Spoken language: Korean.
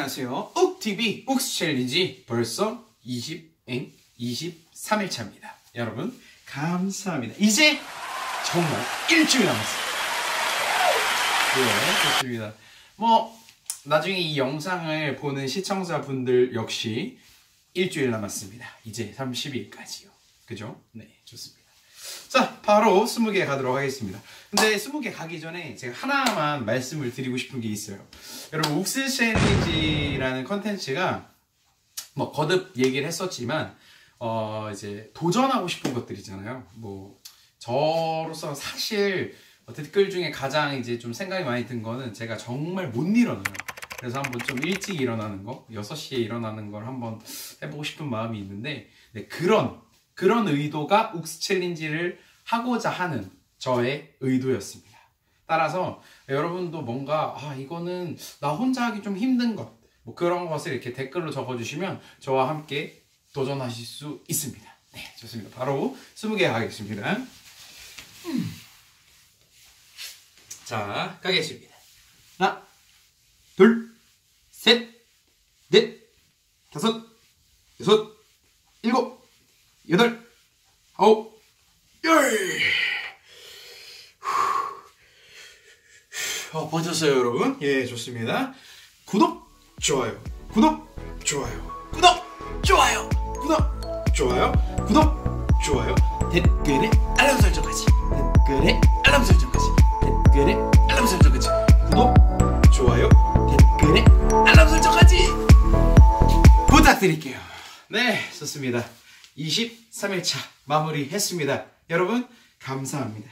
안녕하세요. 욱TV 욱스 챌린지 벌써 23일차입니다. 여러분 감사합니다. 이제 정말 일주일 남았습니다. 네, 좋습니다. 나중에 이 영상을 보는 시청자분들 역시 일주일 남았습니다. 이제 30일까지요. 그죠? 네, 좋습니다. 자, 바로 20개 가도록 하겠습니다. 근데 20개 가기 전에 제가 하나만 말씀을 드리고 싶은 게 있어요. 여러분, 욱스 챌린지라는 컨텐츠가 거듭 얘기를 했었지만 이제 도전하고 싶은 것들이잖아요. 저로서 사실 댓글 중에 가장 이제 좀 생각이 많이 든 거는 제가 정말 못 일어나요. 그래서 한번 좀 일찍 일어나는 거, 6시에 일어나는 걸 한번 해보고 싶은 마음이 있는데, 네, 그런 의도가 욱스 챌린지를 하고자 하는 저의 의도였습니다. 따라서 여러분도 뭔가 이거는 나 혼자 하기 좀 힘든 것, 그런 것을 이렇게 댓글로 적어주시면 저와 함께 도전하실 수 있습니다. 네, 좋습니다. 바로 20개 가겠습니다. 자, 가겠습니다. 하나, 둘, 셋, 넷, 다섯, 여섯, 일곱, 여덟, 아홉, 열. 버텼어요, 여러분? 예, 좋습니다. 구독, 좋아요, 구독, 좋아요, 구독, 좋아요, 구독, 좋아요, 구독, 좋아요, 댓글에 알람 설정까지, 댓글에 알람 설정까지, 댓글에 알람 설정까지, 구독, 좋아요, 댓글에 알람 설정까지 부탁드릴게요. 네, 좋습니다. 23일차 마무리했습니다. 여러분 감사합니다.